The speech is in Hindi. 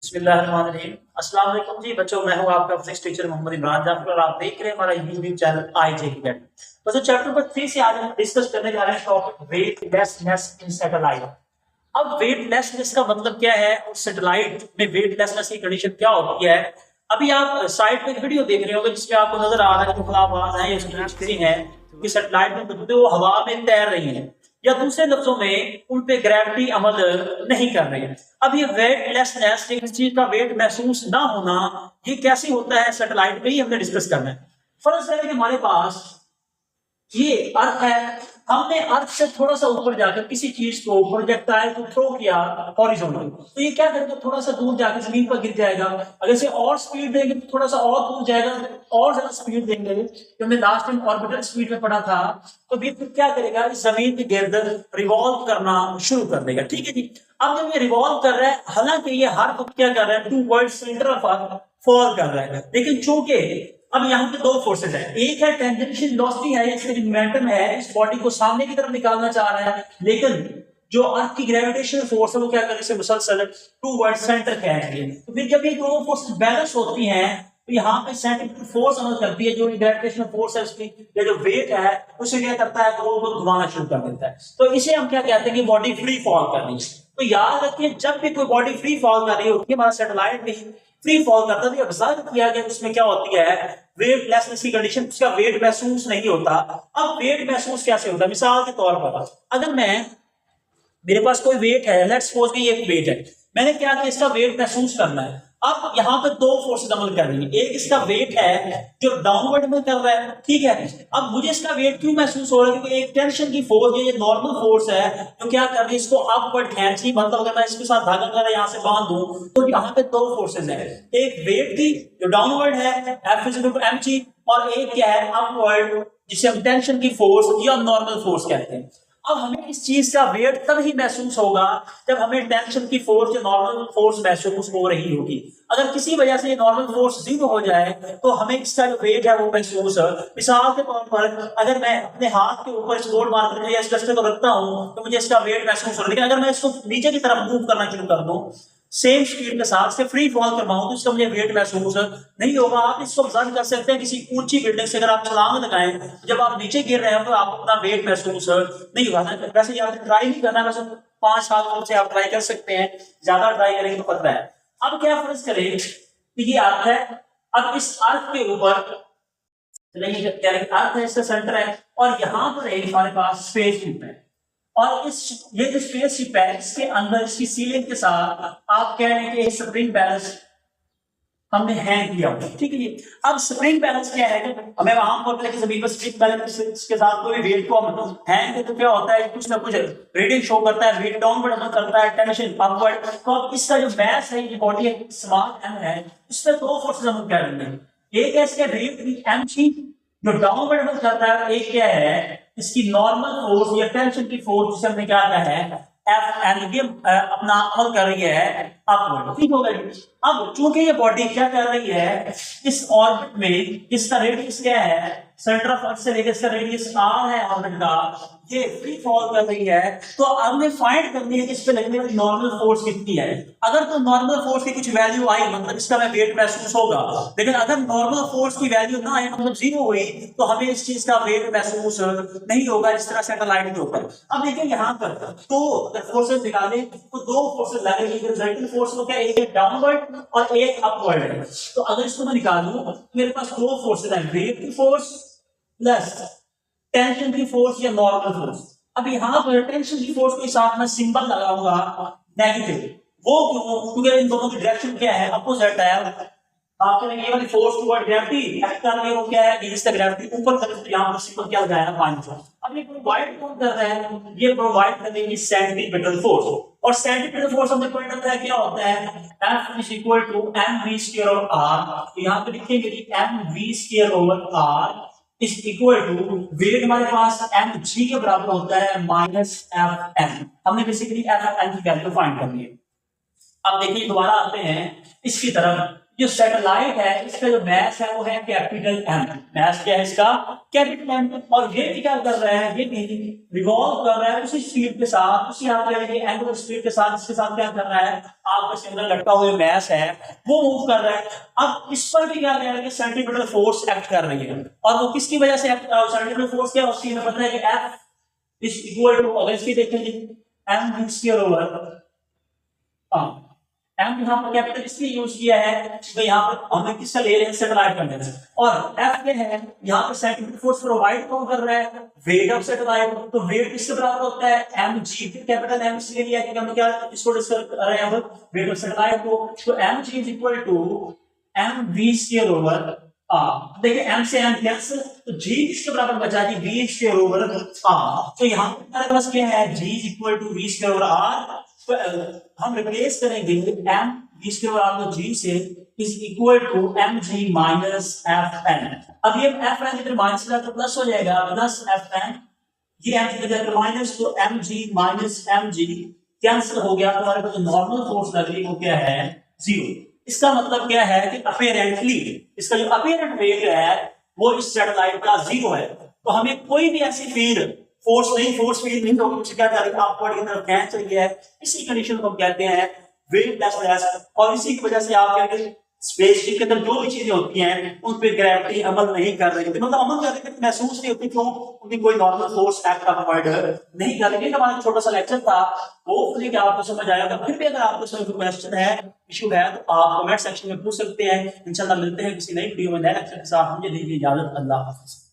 बिस्मिल्लाहिर्रहमानिर्रहीम। अस्सलाम वालेकुम जी बच्चों, मैं हूं आपका फिजिक्स टीचर मोहम्मद इमरान जाफर और आप देख रहे हैं हमारा यूट्यूब चैनल आईजे अकेडमी। बच्चों चैप्टर नंबर 3 से आज हम डिस्कस करने जा रहे हैं टॉपिक वेटलेसनेस इन सैटेलाइट। अब वेटलेसनेस का मतलब क्या है और सैटेलाइट में वेटलेसनेस की कंडीशन क्या होती है। अभी आप साइड पे एक वीडियो देख रहे होंगे जिसमें आपको नजर आ रहा है जो खुलाबाज है या स्क्रीन है कि सैटेलाइट में बुलबुलें वो हवा में तैर रही हैं या दूसरे लफ्जों में उन पे ग्रेविटी अमल नहीं कर रही है। अब ये वेटलेसनेस, किसी चीज का वेट महसूस ना होना, ये कैसे होता है सैटेलाइट में ही हमने डिस्कस करना है। फर्ज करें कि हमारे पास ये अर्थ है, हमने अर्थ से थोड़ा सा ऊपर जाकर किसी चीज को प्रोजेक्टाइल को थ्रो किया हॉरिजॉन्टल, तो ये क्या करेगा, थोड़ा सा दूर जाकर जमीन पर गिर जाएगा। अगर इसे और स्पीड देंगे तो थोड़ा सा और दूर जाएगा, और ज्यादा स्पीड देंगे तो हमने लास्ट टाइम ऑर्बिटल स्पीड में पढ़ा था, तो ये फिर क्या करेगा, इस जमीन के गिर्द रिवॉल्व करना शुरू कर देगा। ठीक है जी। अब जब ये रिवॉल्व कर रहा है, हालांकि ये हर वक्त क्या कर रहा है, toward centre of earth fall कर रहा है, लेकिन चूंकि अब यहाँ पे दो फोर्सेस है, एक है टेंजेंशियल वेलोसिटी है, इसका जो मोमेंटम है इस बॉडी को सामने की तरफ निकालना चाह रहा है, लेकिन जो अर्थ की ग्रेविटेशनल फोर्स है वो क्या कर रही है, मुसलसल टूवर्ड सेंटर खींच रही है। तो फिर जब ये दोनों फोर्सेस बैलेंस होती हैं तो यहाँ पे सेंट्रीफ्यूगल फोर्स अमल करती है, जो ग्रेविटेशनल फोर्स है उसकी या जो वेट है उसे क्या करता है, गोल गोल घुमाना शुरू कर देता है। तो इसे हम क्या कहते हैं कि बॉडी फ्री फॉल कर रही है। तो याद रखिए, जब भी कोई बॉडी फ्री फॉल कर रही होती है, हमारा सैटेलाइट भी फ्री फॉल करता है, ऑब्जर्व किया गया उसमें क्या होती है, वेटलेसनेस की कंडीशन, उसका वेट महसूस नहीं होता। अब वेट महसूस कैसे होता है, मिसाल के तौर पर अगर मेरे पास कोई वेट है, लेट्स सपोज कि ये एक वेट है, मैंने क्या किया, इसका वेट महसूस करना है। अब यहाँ पे दो फोर्सेस अमल कर रही है, एक इसका वेट है जो डाउनवर्ड में कर रहा है, ठीक है। अब मुझे इसका वेट क्यों महसूस हो रहा है, क्योंकि एक टेंशन की फोर्स, ये नॉर्मल फोर्स है जो क्या कर रही है, इसको अपवर्ड खींच रही, मतलब अगर मैं इसके साथ धागा वगैरह यहाँ से बांध दूं तो यहाँ पे दो फोर्सेस है, एक वेट की जो डाउनवर्ड है F is equal to mg, और एक क्या है अपवर्ड जिसे हम टेंशन की फोर्स या नॉर्मल फोर्स कहते हैं। अब हमें इस चीज का वेट तब ही महसूस होगा जब हमें टेंशन की फोर्स या नॉर्मल फोर्स महसूस हो रही होगी। अगर किसी वजह से ये नॉर्मल फोर्स जीरो हो जाए तो हमें इसका जो वेट है वो महसूस है। मिसाल के तौर पर अगर मैं अपने हाथ के ऊपर इस बोर्ड मार्कर या इस डस्टर को रखता हूं तो मुझे इसका वेट महसूस हो रहा है, लेकिन अगर मैं इसको नीचे की तरफ मूव करना शुरू कर दूं सेम स्पीड के साथ से फ्री फॉल करवाऊं तो इसका मुझे वेट महसूस नहीं होगा। आप इसको ऑब्जर्व कर सकते हैं, किसी ऊंची बिल्डिंग से अगर आप छलांग लगाएं, जब आप नीचे गिर रहे हो तो आपको अपना वेट महसूस नहीं होगा। वैसे ये आपने ट्राई नहीं करना, वैसे 5 साल से आप ट्राई कर सकते हैं, ज्यादा ट्राई करेंगे तो पता है। अब क्या फर्ज करें कि ये अर्थ है, अब इस अर्थ के ऊपर अर्थ है, इसका सेंटर है, और यहाँ पर एक हमारे पास स्पेसशिप है, और ये जो स्पेसशिप है इसके अंदर इसकी सीलिंग के साथ आप कह रहे हैं कि स्प्रिंग बैलेंस हमने हैंग किया हुआ, ठीक है। अब स्प्रिंग बैलेंस क्या है, हमें आमतौर पर जमीन पर स्प्रिंग बैलेंस के साथ कोई वेट को हम हैंग करते तो क्या होता है, कुछ ना कुछ रीडिंग शो करता है, वेट डाउनवर्ड अमल करता है, टेंशन अपवर्ड। तो अब इसका जो मास है, ये बॉडी है, स्मॉल m है, इसमें दो फोर्सेस अमल कर रही हैं, एक है इसका वेट mg जो डाउनवर्ड अमल कर रहा है, एक क्या है इसकी नॉर्मल फोर्स या टेंशन की फोर्स जिसे हमने क्या कहा है एफ एंड ये अपना अमल कर रही है अपवर्ड, ठीक हो गया। अब चूंकि ये बॉडी क्या कर रही है, इस ऑर्बिट में इसका रेडियस क्या है, सेंटर ऑफ अर्थ से लेकर इसका रेडियस r है ऑर्बिट का, ये फ्री फॉल कर रही है, तो अब हमें फाइंड करनी है कि इस पे लगने वाली नॉर्मल फोर्स कितनी है। अगर तो नॉर्मल फोर्स की कुछ वैल्यू आई मतलब इसका हमें वेट महसूस होगा, लेकिन अगर नॉर्मल फोर्स की वैल्यू ना आए मतलब जीरो हुई तो हमें इस चीज का वेट महसूस नहीं होगा, इस तरह सैटेलाइट के ऊपर। अब देखिए यहाँ पर तो अगर फोर्सेस निकाले तो दो फोर्सेस लगेंगे, रिजल्टेंट फोर्स को क्या, एक डाउनवर्ड और एक अपवर्ड है। तो अगर इसको मैं निकालूं तो मेरे पास दो फोर्सेस हैं, वेट की फोर्स प्लस टेंशन की फोर्स या नॉर्मल फोर्स। अब यहाँ पर टेंशन की फोर्स के साथ मैं सिंबल लगाऊंगा नेगेटिव, वो क्यों, क्योंकि इन दोनों की डायरेक्शन क्या है, अपोजिट है। आपने ये वाली फोर्स टुवर्ड ग्रेविटी एक्ट कर रही है, वो क्या है, अगेंस्ट द ग्रेविटी ऊपर तरफ, तो यहाँ पर सिंबल क्या लगाया है माइनस। अब ये प्रोवाइड कौन कर रहा है, ये प्रोवाइड करेगी सेंट्रीपिटल फोर्स, और सेंट्रीपिटल फोर्स हमने पढ़ा था क्या होता है, F is equal to mv² over r। तो यहाँ पे लिखेंगे कि mv² over r is equal to weight हमारे पास mg के बराबर होता है माइनस fm। हमने बेसिकली fm की वैल्यू फाइंड करनी है। अब देखिए दोबारा आते हैं इसकी तरफ, जो सैटेलाइट है इसका जो मास है वो है कैपिटल एम। मास क्या है इसका? Capital M. और ये भी क्या कर रहा है, ये भी रिवॉल्व कर रहा है उसी स्पीड के साथ, उसी एंगुलर स्पीड के साथ, इसके साथ क्या कर रहा है, आपका सिंगल लटका हुआ मास है वो मूव कर रहा है। अब इस पर भी क्या कह रहा है कि सेंट्रीपिटल फोर्स एक्ट कर रही है, और वो किसकी वजह से सेंट्रीपिटल फोर्स क्या उसकी हमें पता है कि F इज इक्वल टू, अगर इसकी देखेंगे m v square over M यहाँ पर कैपिटल इसलिए यूज किया है तो यहाँ पर हमें किसका ले रहे हैं, सैटेलाइट का ले रहे हैं। और एफ क्या है, यहाँ पर सेंट्रीपिटल फोर्स प्रोवाइड कौन कर रहा है, वेट ऑफ सैटेलाइट। तो वेट किसके बराबर होता है, एम जी। फिर कैपिटल एम इसलिए लिया क्योंकि हम क्या इसको डिस्कस कर रहे हैं वेट ऑफ सैटेलाइट को। तो M G is equal to M V square over R. देखिए एम से एम कैंसिल, तो जी किसके बराबर बचा G, V square over R. तो यहाँ पर हमारे पास क्या है, G is equal to V square over R. तो हम रिप्लेस करेंगे एम वी स्क्वायर आर को जी से, is equal to M G minus F N. अब ये एफ एन इधर माइनस का तो प्लस हो जाएगा, प्लस एफ एन, ये एम की जगह माइनस, तो M G minus M G cancel हो गया। तो हमारे पास जो नॉर्मल फोर्स लग रही है वो क्या है, जीरो। इसका मतलब क्या है कि अपीयरेंटली इसका जो अपीयरेंट वेट है वो इस सैटेलाइट का जीरो है। तो हमें कोई भी ऐसी फील्ड फोर्स फील्ड नहीं होगी, क्या करें अपवर्ड की तरफ खेच रही है, इसी कंडीशन को हम कहते हैं वेटलेसनेस। और इसी की वजह से आप कहेंगे स्पेसशिप के अंदर जो भी चीजें होती हैं उन पे ग्रेविटी अमल नहीं कर रही होती, मतलब अमल कर रही थी महसूस नहीं होती, क्यों, उनकी कोई नॉर्मल फोर्स एक्ट अवॉइड नहीं कर रही। हमारा छोटा सा लेक्चर था, होपफुली क्या आपको समझ आएगा। फिर भी अगर आपको कोई क्वेश्चन है, इशू है, तो आप कमेंट सेक्शन में पूछ सकते हैं। इंशाल्लाह मिलते हैं किसी नई वीडियो में नए लेक्चर के साथ। मुझे दीजिए इजाजत, अल्लाह हाफिज़।